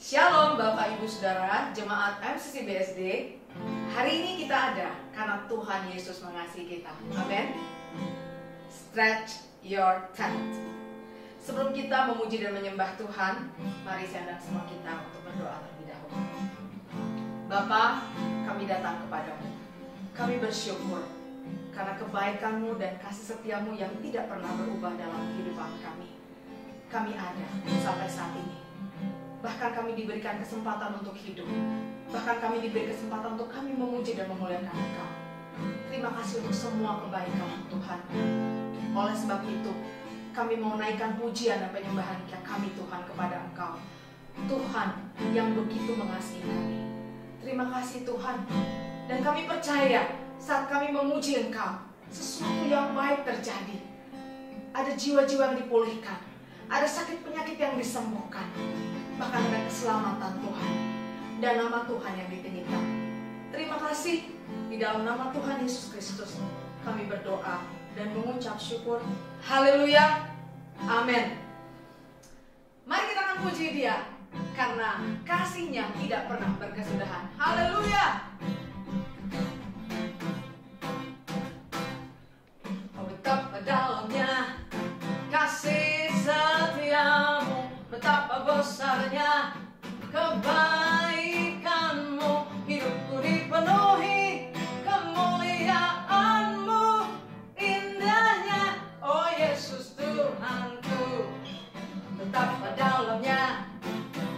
Shalom Bapak Ibu Saudara, Jemaat MCC BSD. Hari ini kita ada karena Tuhan Yesus mengasihi kita. Amin. Stretch your tent. Sebelum kita memuji dan menyembah Tuhan, mari saya undang semua kita untuk berdoa terlebih dahulu. Bapa, kami datang kepadamu. Kami bersyukur karena kebaikan-Mu dan kasih setia-Mu yang tidak pernah berubah dalam kehidupan kami. Kami ada sampai saat ini. Bahkan kami diberikan kesempatan untuk hidup. Bahkan kami diberi kesempatan untuk kami memuji dan memuliakan Engkau. Terima kasih untuk semua kebaikan Tuhan. Oleh sebab itu, kami mau naikkan pujian dan penyembahan kami Tuhan kepada Engkau. Tuhan yang begitu mengasihi kami. Terima kasih Tuhan. Dan kami percaya saat kami memuji Engkau, sesuatu yang baik terjadi. Ada jiwa-jiwa yang dipulihkan. Ada sakit penyakit yang disembuhkan. Bahkan ada keselamatan Tuhan dan nama Tuhan yang ditinggikan. Terima kasih. Di dalam nama Tuhan Yesus Kristus kami berdoa dan mengucap syukur. Haleluya. Amin. Mari kita akan puji Dia karena kasih-Nya tidak pernah berkesudahan. Haleluya. Oh, betapa dalamnya kasih setiamu, betapa besarnya kebaikan-Mu. Hidupku dipenuhi kemuliaan-Mu, indahnya, oh Yesus Tuhanku. Betapa dalamnya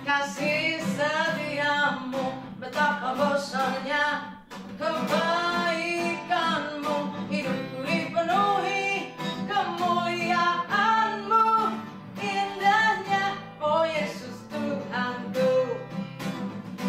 kasih setiamu, betapa besarnya kebaikan-Mu. Hidupku dipenuhi kemuliaan-Mu, indahnya, oh Yesus Tuhanku.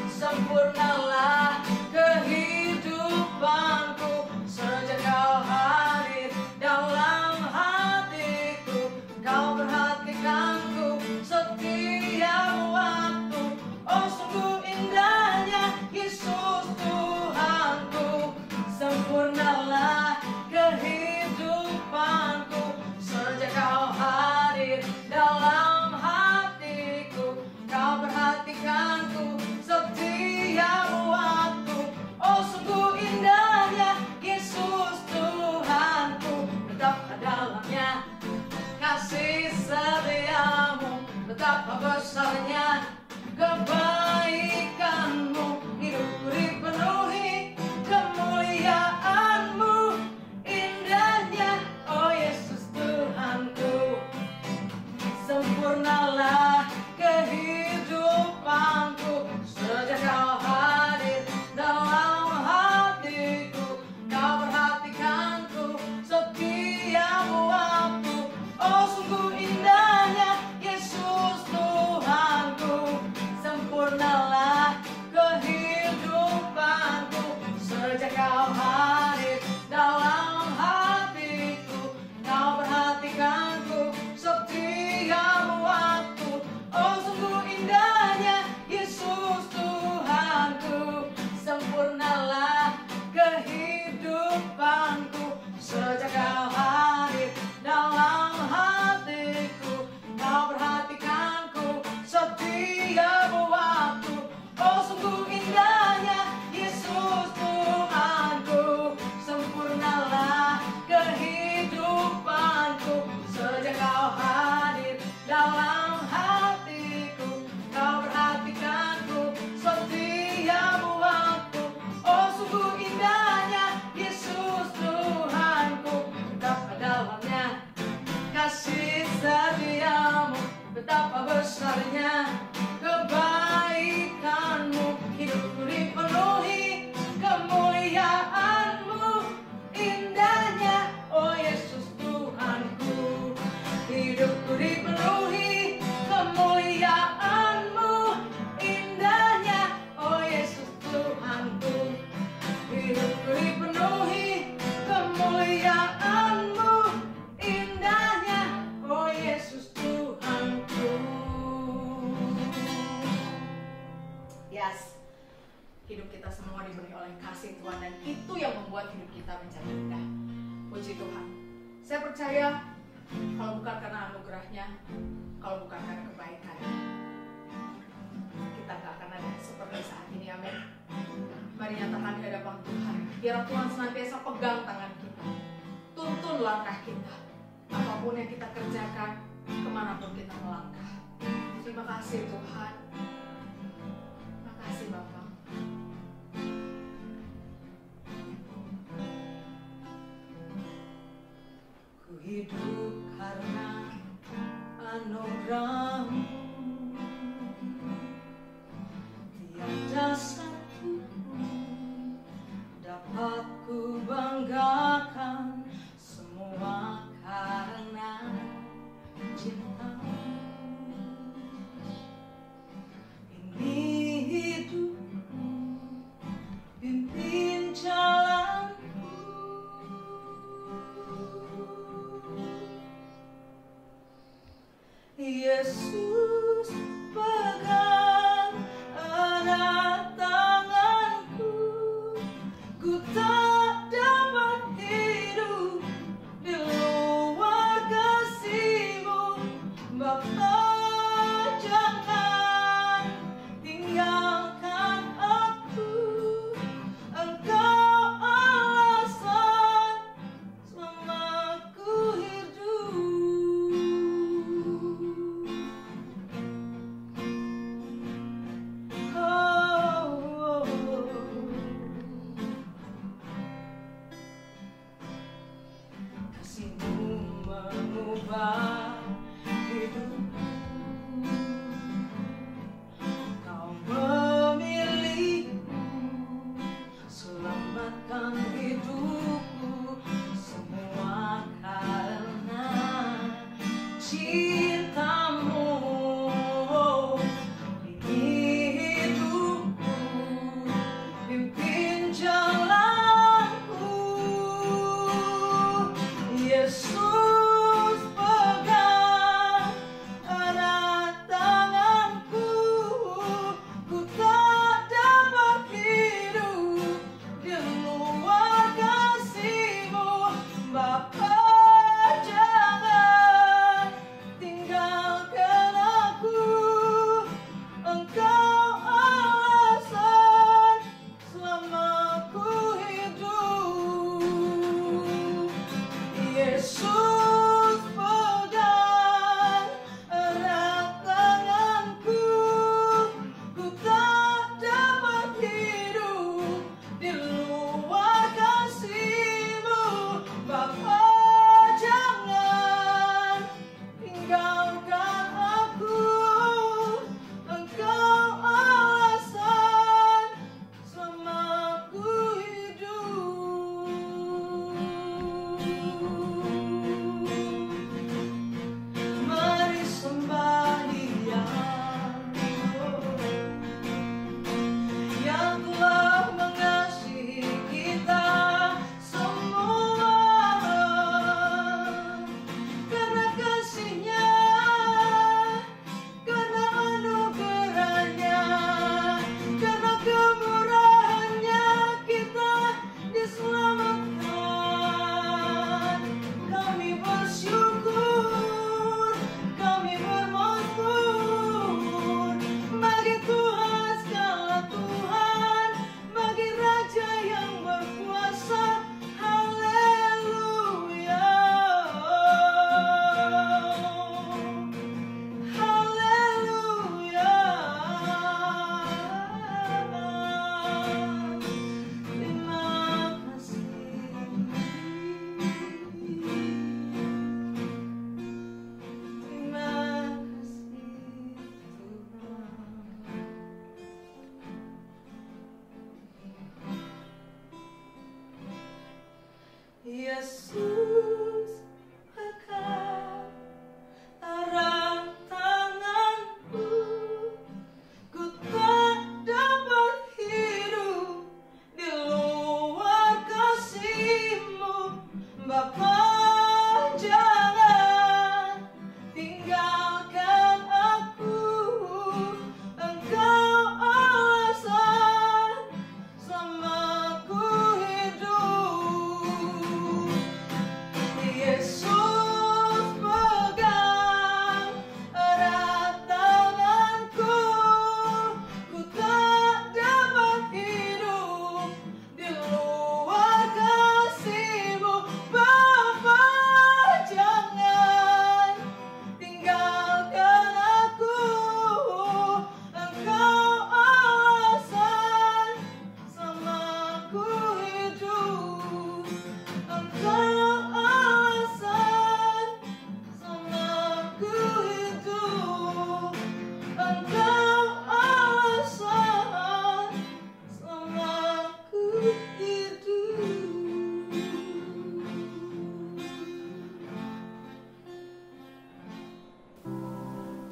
Sempurnalah kehidupanku sejak Kau hadir dalam hatiku. Kau perhatikanku setiap waktu, oh sungguh indahnya Yesus Tuhanku. Sempurnalah kehidupanku sejak Kau hadir dalam hatiku. Kau perhatikanku setiap waktu, oh sungguh indahnya Yesus Tuhanku. Betapa dalamnya kasih setiamu, betapa besarnya kebaikan-Mu. Hidupku dipenuhi kemuliaan-Mu, indahnya, oh Yesus Tuhanku. Sempurnalah kehidupanku sejak Kau hadir dalam hatiku. Kau perhatikanku setiap waktu, oh sungguh indahnya Yesus Tuhanku. Sempurnalah kehidupanku sejak Kau hadir dalam hatiku. Kau perhatikanku setiap waktu, oh sungguh indahnya Yesus Tuhanku. Sempurnalah kehidupanku sejak Kau hadir dalam hatiku. Kau perhatikanku setiap waktu, oh sungguh indahnya Yesus Tuhanku. Sempurnalah kehidupanku sejak Kau hadir dalam hatiku. Kau perhatikanku setiap waktu, oh sungguh indahnya Yesus Tuhanku. Betapa dalamnya kasih setiamu, betapa besarnya kebaikan-Mu. Hidupku dipenuhi kemuliaan-Mu, indahnya, oh Yesus Tuhanku. Hidupku dipenuhi kemuliaan-Mu, indahnya, oh Yesus Tuhanku. Hidupku dipenuhi kemuliaan-Mu, indahnya, oh Yesus Tuhanku. Yes, hidup kita semua diberi oleh kasih Tuhan, dan itu yang membuat hidup kita menjadi indah. Puji Tuhan. Saya percaya kalau bukan karena anugerahnya, kalau bukan karena kebaikannya, kita nyatakan di hadapan Tuhan. Biar Tuhan senantiasa pegang tangan kita, tuntun langkah kita, apapun yang kita kerjakan, kemanapun kita melangkah. Terima kasih Tuhan. Terima kasih Bapak. Ku hidup karena anugerah-Mu, tiada satu dapat ku banggakan, semua karena cinta-Mu.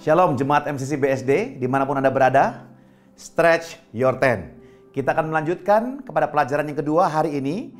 Shalom Jemaat MCC BSD, dimanapun Anda berada, stretch your tent. Kita akan melanjutkan kepada pelajaran yang kedua hari ini,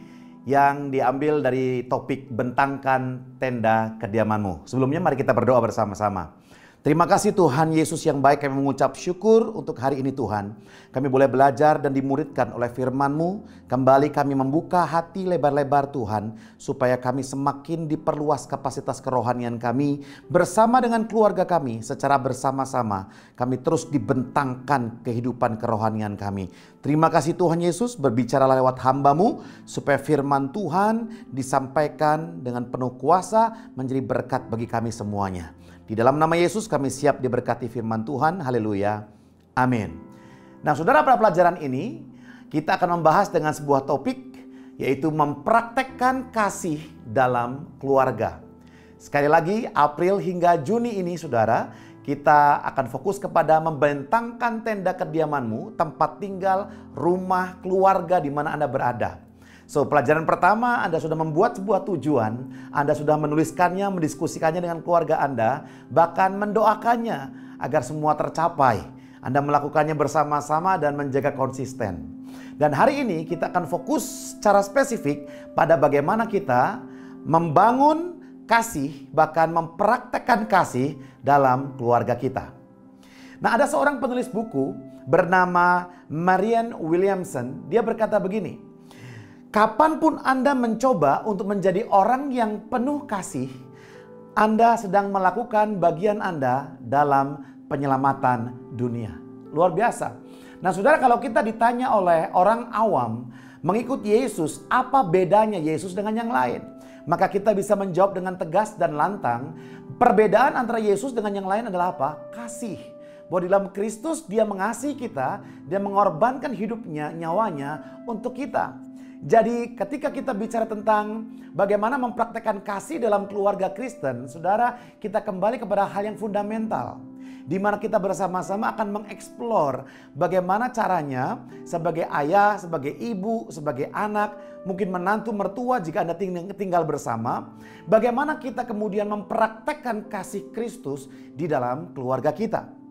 yang diambil dari topik bentangkan tenda kediamanmu. Sebelumnya mari kita berdoa bersama-sama. Terima kasih Tuhan Yesus yang baik, kami mengucap syukur untuk hari ini Tuhan. Kami boleh belajar dan dimuridkan oleh firman-Mu. Kembali kami membuka hati lebar-lebar Tuhan, supaya kami semakin diperluas kapasitas kerohanian kami bersama dengan keluarga kami. Secara bersama-sama kami terus dibentangkan kehidupan kerohanian kami. Terima kasih Tuhan Yesus, berbicara lewat hamba-Mu, supaya firman Tuhan disampaikan dengan penuh kuasa menjadi berkat bagi kami semuanya. Di dalam nama Yesus kami siap diberkati firman Tuhan. Haleluya. Amin. Nah saudara, pada pelajaran ini kita akan membahas dengan sebuah topik, yaitu mempraktekkan kasih dalam keluarga. Sekali lagi, April hingga Juni ini saudara, kita akan fokus kepada membentangkan tenda kediamanmu, tempat tinggal, rumah, keluarga di mana Anda berada. So, pelajaran pertama, Anda sudah membuat sebuah tujuan, Anda sudah menuliskannya, mendiskusikannya dengan keluarga Anda, bahkan mendoakannya agar semua tercapai. Anda melakukannya bersama-sama dan menjaga konsisten. Dan hari ini kita akan fokus secara spesifik pada bagaimana kita membangun kasih, bahkan mempraktekkan kasih dalam keluarga kita. Nah, ada seorang penulis buku bernama Marianne Williamson, dia berkata begini, kapanpun Anda mencoba untuk menjadi orang yang penuh kasih, Anda sedang melakukan bagian Anda dalam penyelamatan dunia. Luar biasa. Nah saudara, kalau kita ditanya oleh orang awam mengikut Yesus, apa bedanya Yesus dengan yang lain? Maka kita bisa menjawab dengan tegas dan lantang, perbedaan antara Yesus dengan yang lain adalah apa? Kasih. Bahwa di dalam Kristus dia mengasihi kita, dia mengorbankan hidupnya, nyawanya untuk kita. Jadi ketika kita bicara tentang bagaimana mempraktekkan kasih dalam keluarga Kristen, saudara, kita kembali kepada hal yang fundamental, di mana kita bersama-sama akan mengeksplor bagaimana caranya sebagai ayah, sebagai ibu, sebagai anak, mungkin menantu, mertua jika Anda tinggal bersama, bagaimana kita kemudian mempraktekkan kasih Kristus di dalam keluarga kita.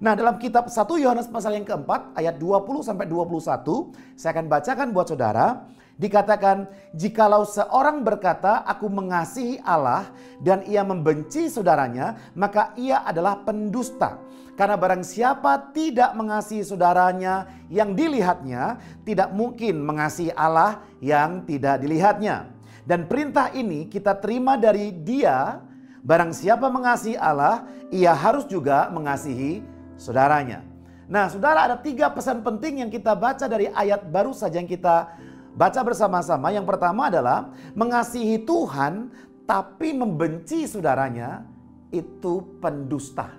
Nah, dalam kitab 1 Yohanes pasal yang keempat ayat 20-21, saya akan bacakan buat saudara. Dikatakan, jikalau seorang berkata, aku mengasihi Allah dan ia membenci saudaranya, maka ia adalah pendusta. Karena barang siapa tidak mengasihi saudaranya yang dilihatnya, tidak mungkin mengasihi Allah yang tidak dilihatnya. Dan perintah ini kita terima dari dia, barang siapa mengasihi Allah, ia harus juga mengasihi saudaranya. Nah saudara, ada 3 pesan penting yang kita baca dari ayat baru saja yang kita baca bersama-sama. Yang pertama adalah mengasihi Tuhan tapi membenci saudaranya itu pendusta.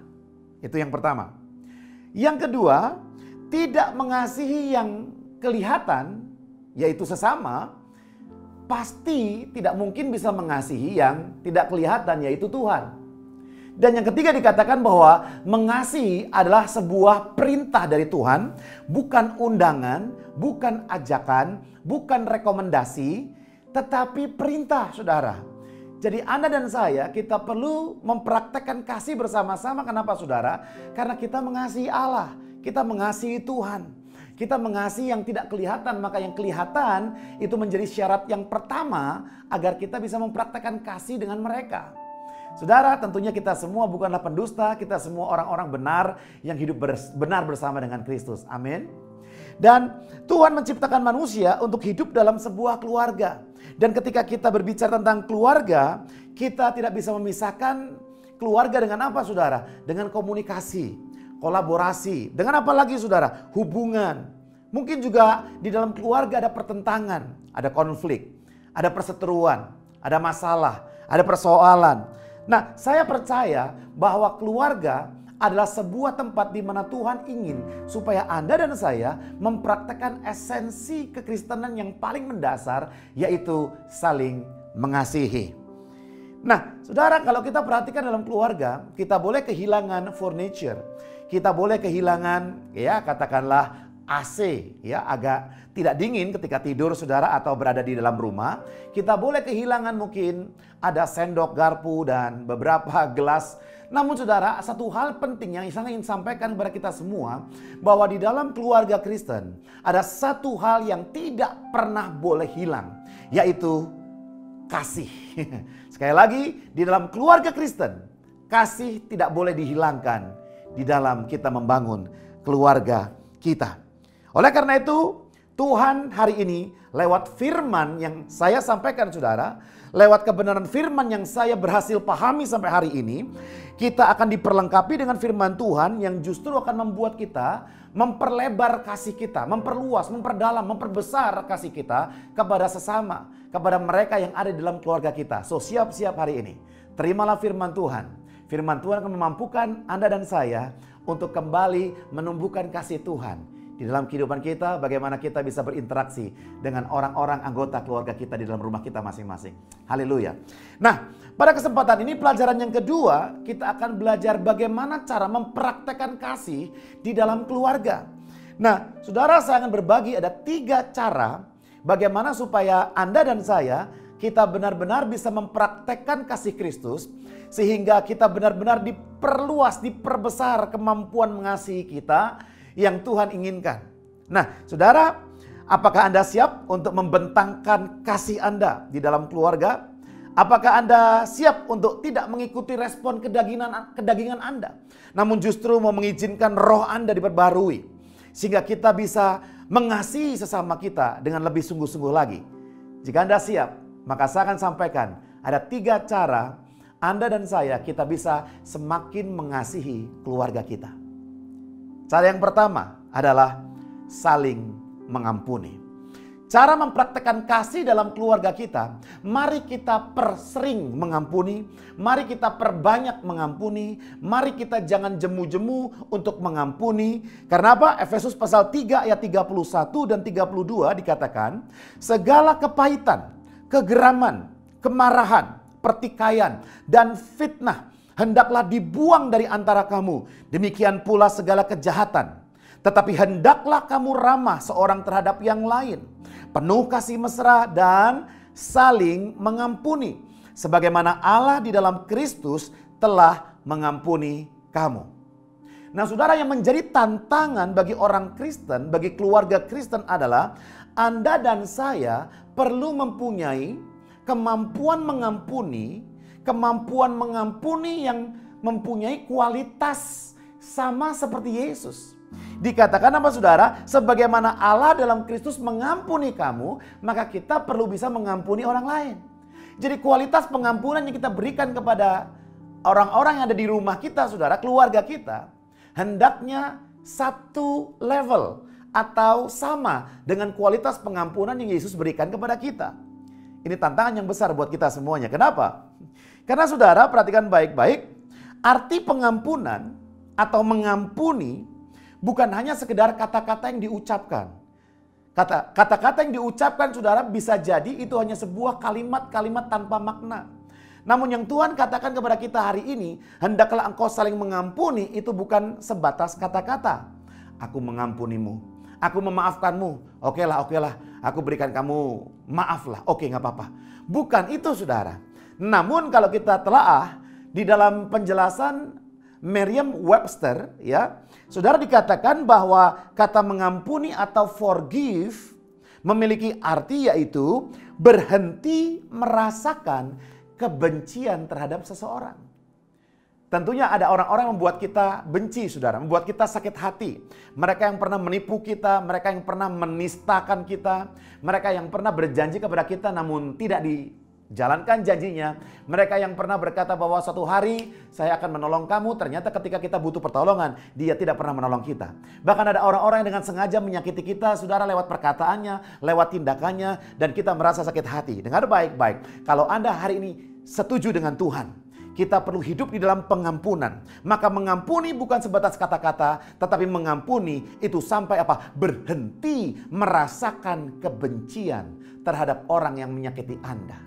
Itu yang pertama. Yang kedua, tidak mengasihi yang kelihatan yaitu sesama, pasti tidak mungkin bisa mengasihi yang tidak kelihatan yaitu Tuhan. Dan yang ketiga dikatakan bahwa mengasihi adalah sebuah perintah dari Tuhan, bukan undangan, bukan ajakan, bukan rekomendasi, tetapi perintah saudara. Jadi Anda dan saya, kita perlu mempraktekkan kasih bersama-sama. Kenapa saudara? Karena kita mengasihi Allah, kita mengasihi Tuhan. Kita mengasihi yang tidak kelihatan, maka yang kelihatan itu menjadi syarat yang pertama agar kita bisa mempraktekkan kasih dengan mereka. Saudara, tentunya kita semua bukanlah pendusta, kita semua orang-orang benar yang hidup benar bersama dengan Kristus. Amin. Dan Tuhan menciptakan manusia untuk hidup dalam sebuah keluarga. Dan ketika kita berbicara tentang keluarga, kita tidak bisa memisahkan keluarga dengan apa saudara? Dengan komunikasi, kolaborasi. Dengan apa lagi saudara? Hubungan. Mungkin juga di dalam keluarga ada pertentangan, ada konflik, ada perseteruan, ada masalah, ada persoalan. Nah, saya percaya bahwa keluarga adalah sebuah tempat di mana Tuhan ingin supaya Anda dan saya mempraktekkan esensi kekristenan yang paling mendasar, yaitu saling mengasihi. Nah, saudara, kalau kita perhatikan dalam keluarga, kita boleh kehilangan furniture, kita boleh kehilangan, ya katakanlah AC, ya agak tidak dingin ketika tidur saudara atau berada di dalam rumah. Kita boleh kehilangan mungkin ada sendok, garpu dan beberapa gelas Namun saudara, satu hal penting yang saya ingin sampaikan kepada kita semua, bahwa di dalam keluarga Kristen ada satu hal yang tidak pernah boleh hilang, yaitu kasih. Sekali lagi, di dalam keluarga Kristen, kasih tidak boleh dihilangkan di dalam kita membangun keluarga kita. Oleh karena itu, Tuhan hari ini lewat firman yang saya sampaikan saudara, lewat kebenaran firman yang saya berhasil pahami sampai hari ini, kita akan diperlengkapi dengan firman Tuhan yang justru akan membuat kita memperlebar kasih kita, memperluas, memperdalam, memperbesar kasih kita kepada sesama, kepada mereka yang ada di dalam keluarga kita. So siap-siap hari ini, terimalah firman Tuhan. Firman Tuhan akan memampukan Anda dan saya untuk kembali menumbuhkan kasih Tuhan di dalam kehidupan kita, bagaimana kita bisa berinteraksi dengan orang-orang anggota keluarga kita di dalam rumah kita masing-masing. Haleluya. Nah, pada kesempatan ini pelajaran yang kedua, kita akan belajar bagaimana cara mempraktekkan kasih di dalam keluarga. Nah, saudara, saya akan berbagi ada 3 cara bagaimana supaya Anda dan saya, kita benar-benar bisa mempraktekkan kasih Kristus, sehingga kita benar-benar diperluas, diperbesar kemampuan mengasihi kita yang Tuhan inginkan. Nah, saudara, apakah Anda siap untuk membentangkan kasih Anda di dalam keluarga? Apakah Anda siap untuk tidak mengikuti respon kedagingan Anda, namun justru mau mengizinkan roh Anda diperbarui, sehingga kita bisa mengasihi sesama kita dengan lebih sungguh-sungguh lagi? Jika Anda siap, maka saya akan sampaikan ada 3 cara Anda dan saya kita bisa semakin mengasihi keluarga kita. Cara yang pertama adalah saling mengampuni. Cara mempraktekkan kasih dalam keluarga kita, mari kita persering mengampuni, mari kita perbanyak mengampuni, mari kita jangan jemu-jemu untuk mengampuni. Karena apa? Efesus pasal 3 ayat 31 dan 32 dikatakan, segala kepahitan, kegeraman, kemarahan, pertikaian, dan fitnah hendaklah dibuang dari antara kamu. Demikian pula segala kejahatan. Tetapi hendaklah kamu ramah seorang terhadap yang lain, penuh kasih mesra dan saling mengampuni, sebagaimana Allah di dalam Kristus telah mengampuni kamu. Nah, saudara, yang menjadi tantangan bagi orang Kristen, bagi keluarga Kristen adalah Anda dan saya perlu mempunyai kemampuan mengampuni yang mempunyai kualitas sama seperti Yesus. Dikatakan apa saudara? Sebagaimana Allah dalam Kristus mengampuni kamu, maka kita perlu bisa mengampuni orang lain. Jadi kualitas pengampunan yang kita berikan kepada orang-orang yang ada di rumah kita, saudara, keluarga kita, hendaknya satu level atau sama dengan kualitas pengampunan yang Yesus berikan kepada kita. Ini tantangan yang besar buat kita semuanya. Kenapa? Karena saudara, perhatikan baik-baik, arti pengampunan atau mengampuni bukan hanya sekedar kata-kata yang diucapkan. Kata-kata yang diucapkan saudara bisa jadi itu hanya sebuah kalimat-kalimat tanpa makna. Namun yang Tuhan katakan kepada kita hari ini, hendaklah engkau saling mengampuni, itu bukan sebatas kata-kata. Aku mengampunimu, aku memaafkanmu, okelah, aku berikan kamu maaf lah, oke gak apa-apa. Bukan itu saudara. Namun kalau kita telaah di dalam penjelasan Merriam-Webster, ya, saudara, dikatakan bahwa kata mengampuni atau forgive memiliki arti yaitu berhenti merasakan kebencian terhadap seseorang. Tentunya ada orang-orang yang membuat kita benci, saudara, membuat kita sakit hati. Mereka yang pernah menipu kita, mereka yang pernah menistakan kita, mereka yang pernah berjanji kepada kita namun tidak dijalankan janjinya. Mereka yang pernah berkata bahwa suatu hari saya akan menolong kamu, ternyata ketika kita butuh pertolongan, dia tidak pernah menolong kita. Bahkan ada orang-orang yang dengan sengaja menyakiti kita, saudara, lewat perkataannya, lewat tindakannya, dan kita merasa sakit hati. Dengar baik-baik, kalau Anda hari ini setuju dengan Tuhan, kita perlu hidup di dalam pengampunan. Maka mengampuni bukan sebatas kata-kata, tetapi mengampuni itu sampai apa? Berhenti merasakan kebencian terhadap orang yang menyakiti Anda.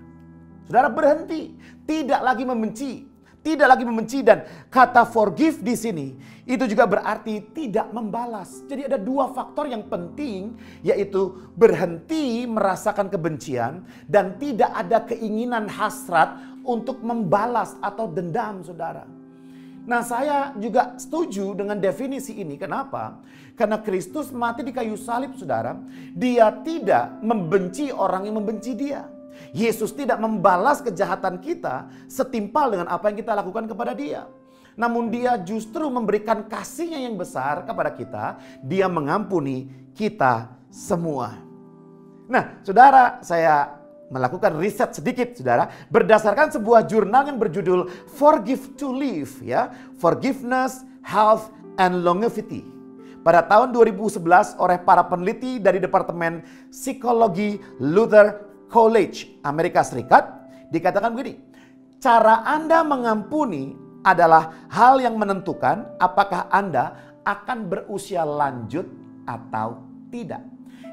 Saudara, berhenti, tidak lagi membenci, dan kata forgive di sini itu juga berarti tidak membalas. Jadi ada 2 faktor yang penting, yaitu berhenti merasakan kebencian dan tidak ada keinginan hasrat untuk membalas atau dendam, saudara. Nah, saya juga setuju dengan definisi ini. Kenapa? Karena Kristus mati di kayu salib, saudara. Dia tidak membenci orang yang membenci dia. Yesus tidak membalas kejahatan kita setimpal dengan apa yang kita lakukan kepada dia. Namun dia justru memberikan kasihnya yang besar kepada kita. Dia mengampuni kita semua. Nah, saudara, saya melakukan riset sedikit, saudara, berdasarkan sebuah jurnal yang berjudul Forgive to Live, ya, Forgiveness, Health, and Longevity. Pada tahun 2011 oleh para peneliti dari Departemen Psikologi Luther College Amerika Serikat dikatakan begini, cara Anda mengampuni adalah hal yang menentukan apakah Anda akan berusia lanjut atau tidak.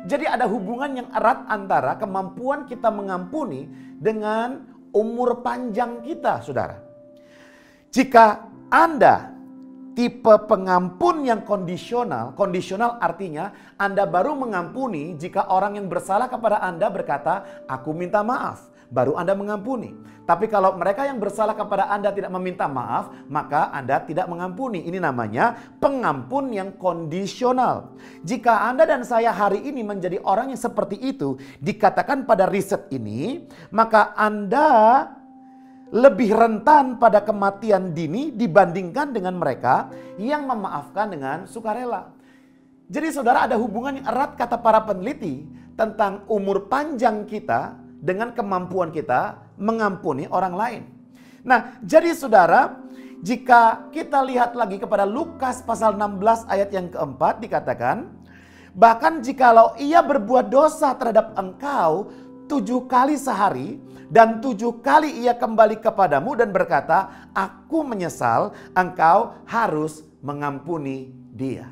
Jadi ada hubungan yang erat antara kemampuan kita mengampuni dengan umur panjang kita, saudara. Jika Anda tipe pengampun yang kondisional artinya Anda baru mengampuni jika orang yang bersalah kepada Anda berkata, aku minta maaf. Baru Anda mengampuni. Tapi kalau mereka yang bersalah kepada Anda tidak meminta maaf, maka Anda tidak mengampuni. Ini namanya pengampun yang kondisional. Jika Anda dan saya hari ini menjadi orang yang seperti itu, dikatakan pada riset ini, maka Anda lebih rentan pada kematian dini dibandingkan dengan mereka yang memaafkan dengan sukarela. Jadi saudara, ada hubungan yang erat kata para peneliti tentang umur panjang kita dengan kemampuan kita mengampuni orang lain. Nah, jadi saudara, jika kita lihat lagi kepada Lukas pasal 16 ayat yang keempat dikatakan, bahkan jikalau ia berbuat dosa terhadap engkau 7 kali sehari dan 7 kali ia kembali kepadamu dan berkata, aku menyesal, engkau harus mengampuni dia.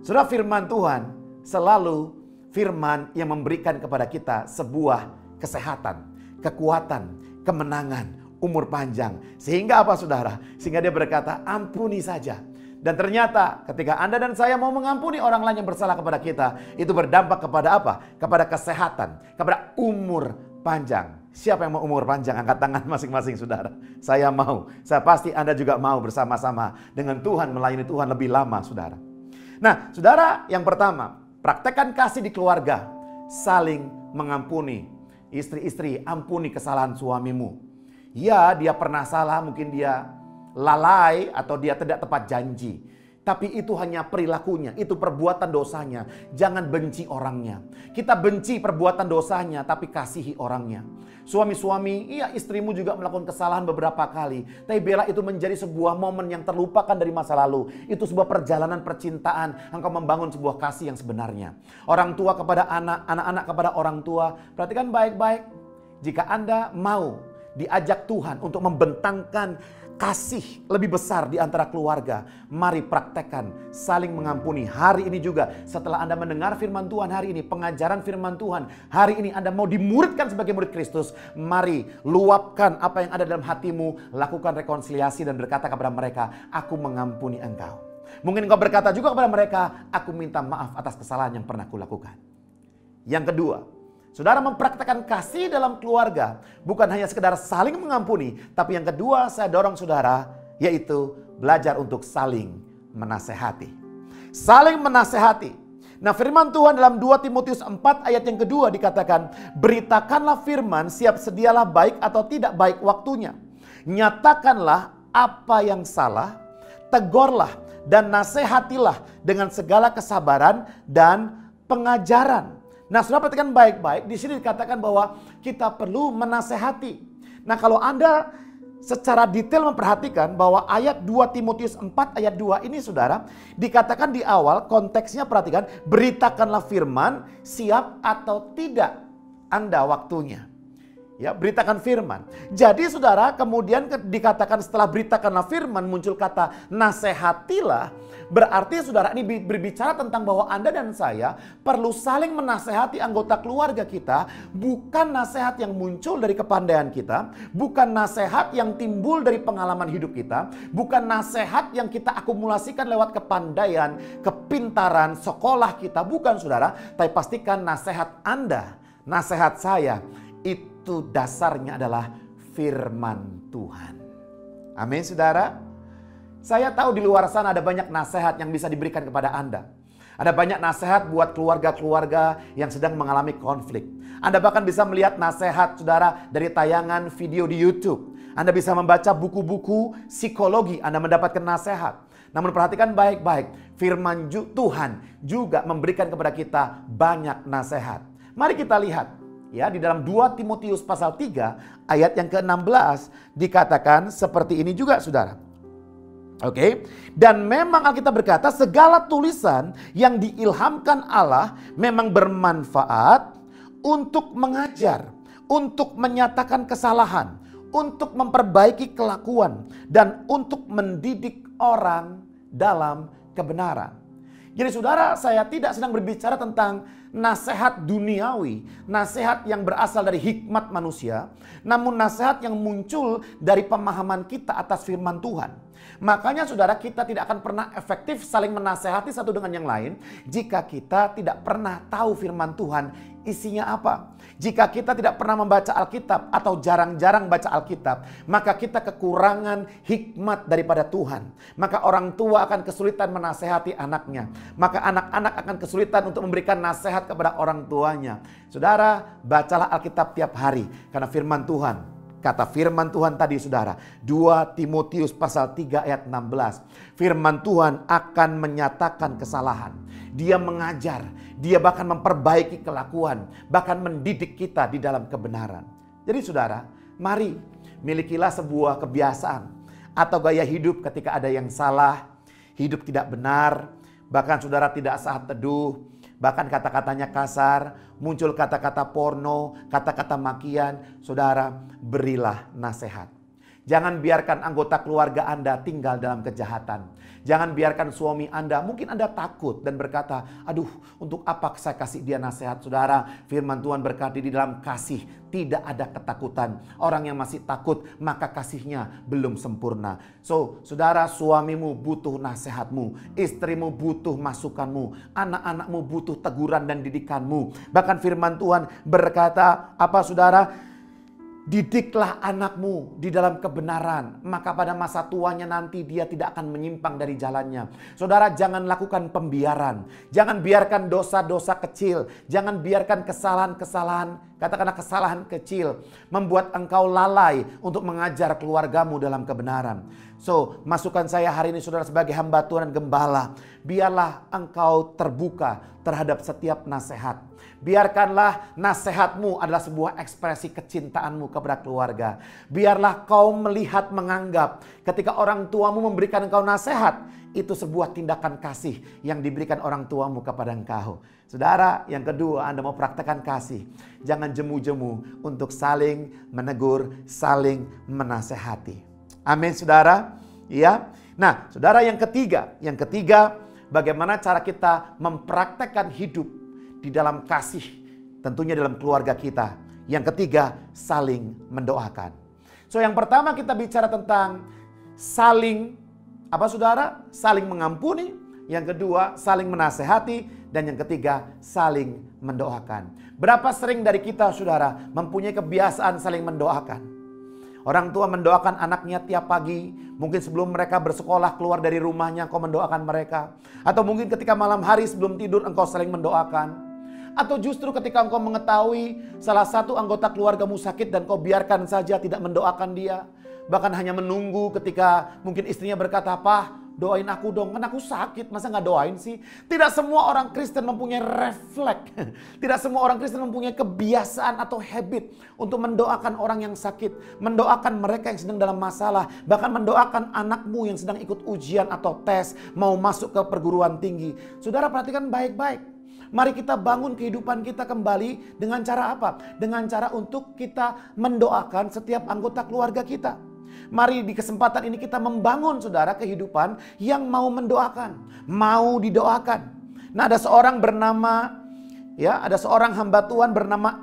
Saudara, firman Tuhan selalu firman yang memberikan kepada kita sebuah kesehatan, kekuatan, kemenangan, umur panjang. Sehingga apa, saudara? Sehingga dia berkata, ampuni saja. Dan ternyata ketika Anda dan saya mau mengampuni orang lain yang bersalah kepada kita, itu berdampak kepada apa? Kepada kesehatan, kepada umur panjang. Siapa yang mau umur panjang? Angkat tangan masing-masing, saudara. Saya mau. Saya pasti Anda juga mau bersama-sama dengan Tuhan, melayani Tuhan lebih lama, saudara. Nah, saudara, yang pertama, praktekkan kasih di keluarga, saling mengampuni. Istri-istri, ampuni kesalahan suamimu. Ya, dia pernah salah, mungkin dia lalai atau dia tidak tepat janji. Tapi itu hanya perilakunya, itu perbuatan dosanya. Jangan benci orangnya. Kita benci perbuatan dosanya, tapi kasihi orangnya. Suami-suami, iya, istrimu juga melakukan kesalahan beberapa kali. Tapi bela itu menjadi sebuah momen yang terlupakan dari masa lalu. Itu sebuah perjalanan percintaan. Engkau membangun sebuah kasih yang sebenarnya. Orang tua kepada anak, anak-anak kepada orang tua. Perhatikan baik-baik. Jika Anda mau diajak Tuhan untuk membentangkan kasih lebih besar di antara keluarga, mari praktekkan saling mengampuni. Hari ini juga setelah Anda mendengar firman Tuhan hari ini, pengajaran firman Tuhan hari ini, Anda mau dimuridkan sebagai murid Kristus, mari luapkan apa yang ada dalam hatimu, lakukan rekonsiliasi dan berkata kepada mereka, aku mengampuni engkau. Mungkin engkau berkata juga kepada mereka, aku minta maaf atas kesalahan yang pernah kulakukan. Yang kedua, saudara mempraktekkan kasih dalam keluarga bukan hanya sekedar saling mengampuni, tapi yang kedua saya dorong saudara, yaitu belajar untuk saling menasehati. Saling menasehati. Nah, firman Tuhan dalam 2 Timotius 4 ayat yang kedua dikatakan, beritakanlah firman, siap sedialah baik atau tidak baik waktunya. Nyatakanlah apa yang salah, tegurlah dan nasihatilah dengan segala kesabaran dan pengajaran. Nah, saudara perhatikan baik-baik. Di sini dikatakan bahwa kita perlu menasehati. Nah, kalau Anda secara detail memperhatikan bahwa ayat 2 Timotius 4 ayat 2 ini, saudara, dikatakan di awal konteksnya, perhatikan, beritakanlah firman, siap atau tidak Anda waktunya. Ya, beritakan firman. Jadi saudara, kemudian dikatakan setelah beritakanlah firman muncul kata nasehatilah. Berarti saudara, ini berbicara tentang bahwa Anda dan saya perlu saling menasehati anggota keluarga kita. Bukan nasihat yang muncul dari kepandaian kita. Bukan nasihat yang timbul dari pengalaman hidup kita. Bukan nasihat yang kita akumulasikan lewat kepandaian, kepintaran, sekolah kita. Bukan saudara, tapi pastikan nasihat Anda, nasihat saya, itu dasarnya adalah firman Tuhan. Amin, saudara. Saya tahu di luar sana ada banyak nasihat yang bisa diberikan kepada Anda. Ada banyak nasihat buat keluarga-keluarga yang sedang mengalami konflik. Anda bahkan bisa melihat nasihat saudara dari tayangan video di YouTube. Anda bisa membaca buku-buku psikologi, Anda mendapatkan nasihat. Namun perhatikan baik-baik, firman Tuhan juga memberikan kepada kita banyak nasihat. Mari kita lihat. Ya, di dalam 2 Timotius pasal 3 ayat yang ke-16 dikatakan seperti ini juga saudara. Oke. Dan memang Alkitab berkata segala tulisan yang diilhamkan Allah memang bermanfaat untuk mengajar, untuk menyatakan kesalahan, untuk memperbaiki kelakuan, dan untuk mendidik orang dalam kebenaran. Jadi saudara, saya tidak sedang berbicara tentang nasihat duniawi, nasihat yang berasal dari hikmat manusia, namun nasihat yang muncul dari pemahaman kita atas firman Tuhan. Makanya saudara, kita tidak akan pernah efektif saling menasehati satu dengan yang lain jika kita tidak pernah tahu firman Tuhan isinya apa. Jika kita tidak pernah membaca Alkitab atau jarang-jarang baca Alkitab, maka kita kekurangan hikmat daripada Tuhan. Maka orang tua akan kesulitan menasehati anaknya. Maka anak-anak akan kesulitan untuk memberikan nasihat kepada orang tuanya. Saudara, bacalah Alkitab tiap hari karena firman Tuhan. Kata firman Tuhan tadi saudara, 2 Timotius pasal 3 ayat 16. Firman Tuhan akan menyatakan kesalahan. Dia mengajar, dia bahkan memperbaiki kelakuan, bahkan mendidik kita di dalam kebenaran. Jadi saudara, mari milikilah sebuah kebiasaan atau gaya hidup ketika ada yang salah, hidup tidak benar, bahkan saudara tidak saat teduh, bahkan kata-katanya kasar, muncul kata-kata porno, kata-kata makian. Saudara, berilah nasihat. Jangan biarkan anggota keluarga Anda tinggal dalam kejahatan. Jangan biarkan suami Anda, mungkin Anda takut dan berkata, aduh, untuk apa saya kasih dia nasihat? Saudara, firman Tuhan berkata di dalam kasih tidak ada ketakutan. Orang yang masih takut, maka kasihnya belum sempurna. So, saudara, suamimu butuh nasihatmu, istrimu butuh masukanmu, anak-anakmu butuh teguran dan didikanmu. Bahkan firman Tuhan berkata, apa saudara? Didiklah anakmu di dalam kebenaran, maka pada masa tuanya nanti dia tidak akan menyimpang dari jalannya. Saudara, jangan lakukan pembiaran. Jangan biarkan dosa-dosa kecil. Jangan biarkan kesalahan-kesalahan, katakanlah kesalahan kecil, membuat engkau lalai untuk mengajar keluargamu dalam kebenaran. So, masukan saya hari ini saudara sebagai hamba Tuhan dan gembala, biarlah engkau terbuka terhadap setiap nasihat. Biarkanlah nasihatmu adalah sebuah ekspresi kecintaanmu kepada keluarga. Biarlah kau melihat, menganggap ketika orang tuamu memberikan engkau nasihat, itu sebuah tindakan kasih yang diberikan orang tuamu kepada engkau. Saudara, yang kedua, Anda mau praktekkan kasih. Jangan jemu-jemu untuk saling menegur, saling menasehati. Amin, saudara. Ya. Nah, saudara, yang ketiga, bagaimana cara kita mempraktekkan hidup di dalam kasih, tentunya dalam keluarga kita. Yang ketiga, saling mendoakan. So, yang pertama kita bicara tentang saling, apa saudara? Saling mengampuni. Yang kedua, saling menasehati. Dan yang ketiga, saling mendoakan. Berapa sering dari kita, saudara, mempunyai kebiasaan saling mendoakan? Orang tua mendoakan anaknya tiap pagi. Mungkin sebelum mereka bersekolah keluar dari rumahnya, engkau mendoakan mereka. Atau mungkin ketika malam hari sebelum tidur engkau saling mendoakan. Atau justru ketika engkau mengetahui salah satu anggota keluargamu sakit dan kau biarkan saja tidak mendoakan dia. Bahkan hanya menunggu ketika mungkin istrinya berkata, "Pak, doain aku dong, kan aku sakit, masa gak doain sih?" Tidak semua orang Kristen mempunyai refleks. Tidak semua orang Kristen mempunyai kebiasaan atau habit untuk mendoakan orang yang sakit. Mendoakan mereka yang sedang dalam masalah. Bahkan mendoakan anakmu yang sedang ikut ujian atau tes, mau masuk ke perguruan tinggi. Saudara, perhatikan baik-baik. Mari kita bangun kehidupan kita kembali dengan cara apa? Dengan cara untuk kita mendoakan setiap anggota keluarga kita. Mari di kesempatan ini kita membangun saudara kehidupan yang mau mendoakan, mau didoakan. Nah, ada seorang bernama, ada seorang hamba Tuhan bernama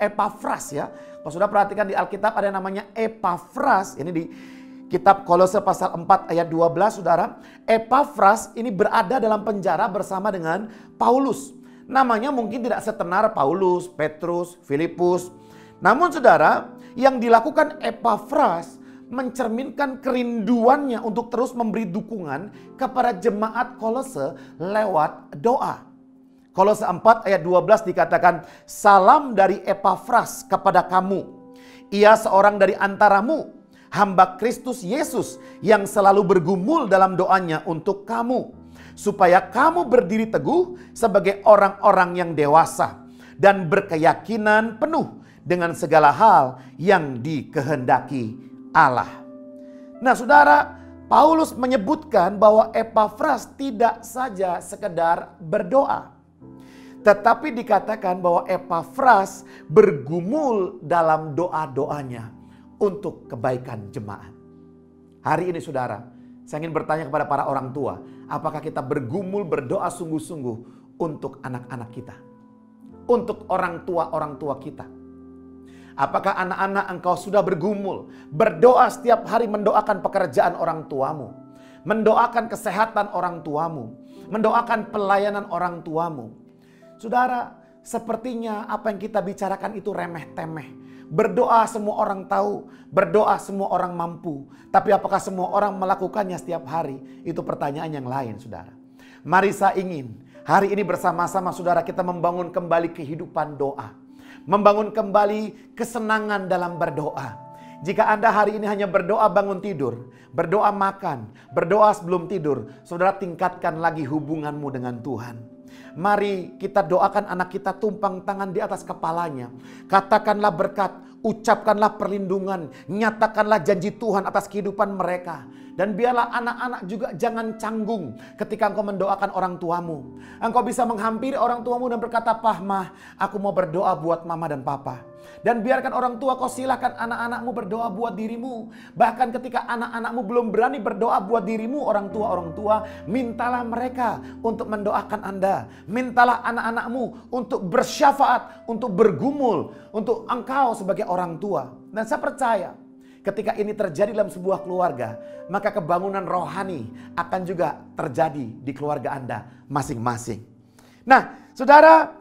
Epafras ya. Kalau sudah perhatikan di Alkitab ada namanya Epafras. Ini di Kitab Kolose pasal 4 ayat 12 saudara. Epafras ini berada dalam penjara bersama dengan Paulus. Namanya mungkin tidak setenar Paulus, Petrus, Filipus. Namun saudara, yang dilakukan Epafras mencerminkan kerinduannya untuk terus memberi dukungan kepada jemaat Kolose lewat doa. Kolose 4 ayat 12 dikatakan, salam dari Epafras kepada kamu. Ia seorang dari antaramu, hamba Kristus Yesus yang selalu bergumul dalam doanya untuk kamu. Supaya kamu berdiri teguh sebagai orang-orang yang dewasa dan berkeyakinan penuh dengan segala hal yang dikehendaki Allah. Nah saudara, Paulus menyebutkan bahwa Epafras tidak saja sekedar berdoa. Tetapi dikatakan bahwa Epafras bergumul dalam doa-doanya untuk kebaikan jemaat. Hari ini saudara, saya ingin bertanya kepada para orang tua, apakah kita bergumul berdoa sungguh-sungguh untuk anak-anak kita? Untuk orang tua kita? Apakah anak-anak engkau sudah bergumul, berdoa setiap hari mendoakan pekerjaan orang tuamu, mendoakan kesehatan orang tuamu, mendoakan pelayanan orang tuamu? Saudara, sepertinya apa yang kita bicarakan itu remeh-temeh. Berdoa semua orang tahu, berdoa semua orang mampu. Tapi apakah semua orang melakukannya setiap hari? Itu pertanyaan yang lain, saudara. Mari saya ingin hari ini bersama-sama saudara kita membangun kembali kehidupan doa. Membangun kembali kesenangan dalam berdoa. Jika Anda hari ini hanya berdoa bangun tidur, berdoa makan, berdoa sebelum tidur, saudara tingkatkan lagi hubunganmu dengan Tuhan. Mari kita doakan anak kita tumpang tangan di atas kepalanya. Katakanlah berkat, ucapkanlah perlindungan, nyatakanlah janji Tuhan atas kehidupan mereka. Dan biarlah anak-anak juga jangan canggung ketika engkau mendoakan orang tuamu. Engkau bisa menghampiri orang tuamu dan berkata, Pah, Mah, aku mau berdoa buat mama dan papa. Dan biarkan orang tua kau silakan anak-anakmu berdoa buat dirimu. Bahkan ketika anak-anakmu belum berani berdoa buat dirimu, orang tua, mintalah mereka untuk mendoakan Anda. Mintalah anak-anakmu untuk bersyafaat, untuk bergumul, untuk engkau sebagai orang tua. Dan saya percaya, ketika ini terjadi dalam sebuah keluarga, maka kebangunan rohani akan juga terjadi di keluarga Anda masing-masing. Nah, saudara,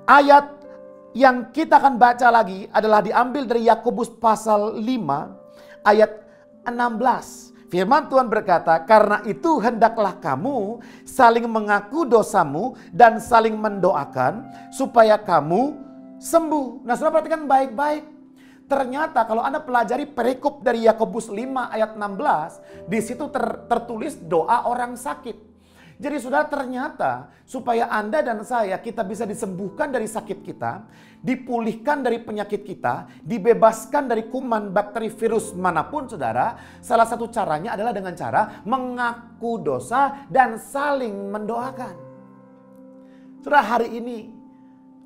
ayat yang kita akan baca lagi adalah diambil dari Yakobus pasal 5 ayat 16. Firman Tuhan berkata, karena itu hendaklah kamu saling mengaku dosamu dan saling mendoakan supaya kamu sembuh. Nah, saudara perhatikan baik-baik. Ternyata kalau Anda pelajari perikop dari Yakobus 5 ayat 16, di situ tertulis doa orang sakit. Jadi saudara, ternyata supaya Anda dan saya kita bisa disembuhkan dari sakit kita, dipulihkan dari penyakit kita, dibebaskan dari kuman, bakteri, virus manapun saudara, salah satu caranya adalah dengan cara mengaku dosa dan saling mendoakan. Saudara, hari ini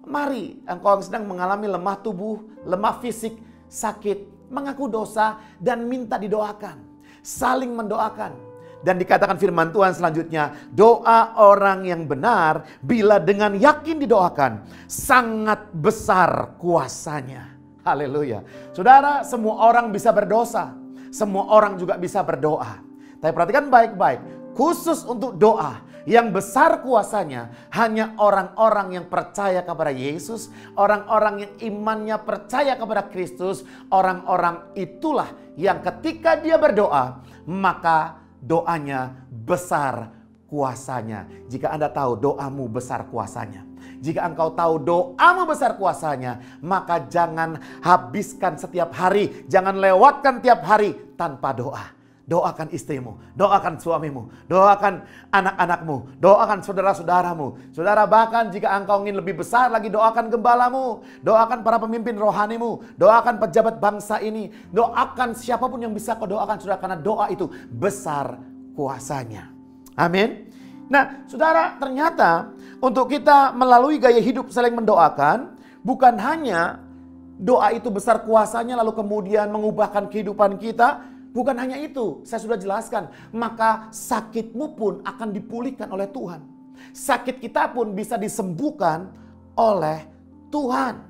mari engkau yang sedang mengalami lemah tubuh, lemah fisik, sakit, mengaku dosa dan minta didoakan, saling mendoakan. Dan dikatakan firman Tuhan selanjutnya, doa orang yang benar bila dengan yakin didoakan, sangat besar kuasanya. Haleluya. Saudara, semua orang bisa berdosa, semua orang juga bisa berdoa. Tapi perhatikan baik-baik, khusus untuk doa yang besar kuasanya hanya orang-orang yang percaya kepada Yesus, orang-orang yang imannya percaya kepada Kristus. Orang-orang itulah yang ketika dia berdoa, maka doanya besar kuasanya. Jika Anda tahu doamu besar kuasanya, jika engkau tahu doamu besar kuasanya, maka jangan habiskan setiap hari, jangan lewatkan tiap hari tanpa doa. Doakan istrimu, doakan suamimu, doakan anak-anakmu, doakan saudara-saudaramu. Saudara, bahkan jika engkau ingin lebih besar lagi, doakan gembalamu, doakan para pemimpin rohanimu, doakan pejabat bangsa ini, doakan siapapun yang bisa kau doakan, saudara, karena doa itu besar kuasanya. Amin. Nah, saudara, ternyata untuk kita melalui gaya hidup saling mendoakan, bukan hanya doa itu besar kuasanya lalu kemudian mengubahkan kehidupan kita. Bukan hanya itu, saya sudah jelaskan, maka sakitmu pun akan dipulihkan oleh Tuhan. Sakit kita pun bisa disembuhkan oleh Tuhan.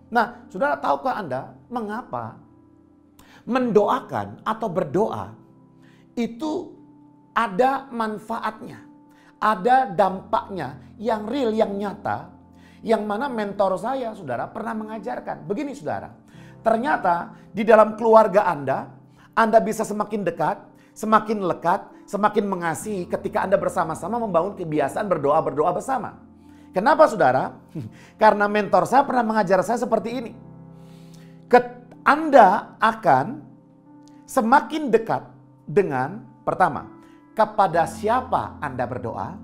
Nah, saudara, tahukah Anda mengapa mendoakan atau berdoa itu ada manfaatnya, ada dampaknya yang real, yang nyata, yang mana mentor saya, saudara, pernah mengajarkan. Begini, saudara, ternyata di dalam keluarga Anda Anda bisa semakin dekat, semakin lekat, semakin mengasihi ketika Anda bersama-sama membangun kebiasaan berdoa bersama. Kenapa saudara? Karena mentor saya pernah mengajar saya seperti ini. Anda akan semakin dekat dengan, pertama, kepada siapa Anda berdoa.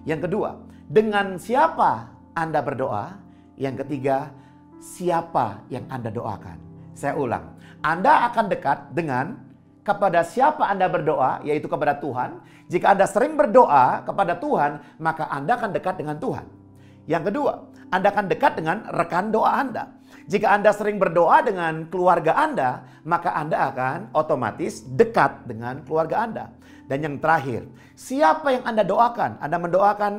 Yang kedua, dengan siapa Anda berdoa. Yang ketiga, siapa yang Anda doakan. Saya ulang, Anda akan dekat dengan kepada siapa Anda berdoa, yaitu kepada Tuhan. Jika Anda sering berdoa kepada Tuhan, maka Anda akan dekat dengan Tuhan. Yang kedua, Anda akan dekat dengan rekan doa Anda. Jika Anda sering berdoa dengan keluarga Anda, maka Anda akan otomatis dekat dengan keluarga Anda. Dan yang terakhir, siapa yang Anda doakan? Anda mendoakan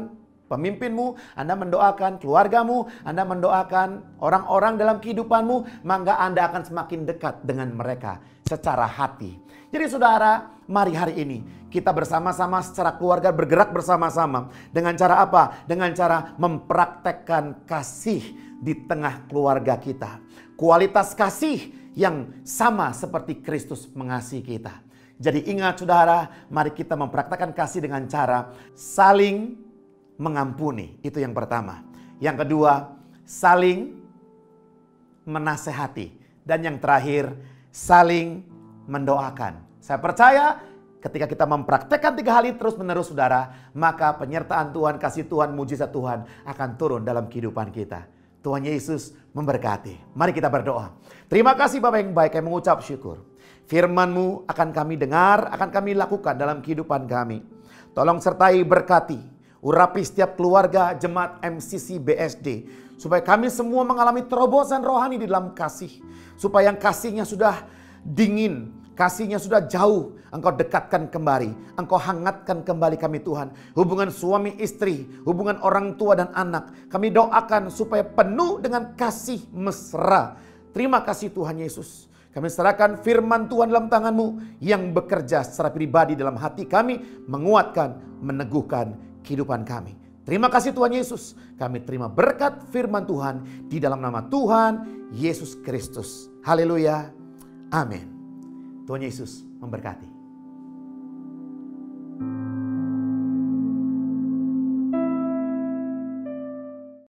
pemimpinmu, Anda mendoakan keluargamu, Anda mendoakan orang-orang dalam kehidupanmu, maka Anda akan semakin dekat dengan mereka secara hati. Jadi saudara, mari hari ini kita bersama-sama secara keluarga bergerak bersama-sama. Dengan cara apa? Dengan cara mempraktekkan kasih di tengah keluarga kita. Kualitas kasih yang sama seperti Kristus mengasihi kita. Jadi ingat saudara, mari kita mempraktekkan kasih dengan cara saling mengampuni, itu yang pertama. Yang kedua, saling menasehati. Dan yang terakhir, saling mendoakan. Saya percaya ketika kita mempraktekkan 3 hal ini terus-menerus saudara, maka penyertaan Tuhan, kasih Tuhan, mujizat Tuhan akan turun dalam kehidupan kita. Tuhan Yesus memberkati. Mari kita berdoa. Terima kasih Bapa yang baik, kami mengucap syukur. Firman-Mu akan kami dengar, akan kami lakukan dalam kehidupan kami. Tolong sertai, berkati. Urapi setiap keluarga jemaat MCC BSD. Supaya kami semua mengalami terobosan rohani di dalam kasih. Supaya yang kasihnya sudah dingin, kasihnya sudah jauh, Engkau dekatkan kembali. Engkau hangatkan kembali kami Tuhan. Hubungan suami istri, hubungan orang tua dan anak. Kami doakan supaya penuh dengan kasih mesra. Terima kasih Tuhan Yesus. Kami serahkan firman Tuhan dalam tangan-Mu yang bekerja secara pribadi dalam hati kami. Menguatkan, meneguhkan kehidupan kami. Terima kasih Tuhan Yesus. Kami terima berkat firman Tuhan di dalam nama Tuhan Yesus Kristus. Haleluya. Amin. Tuhan Yesus memberkati.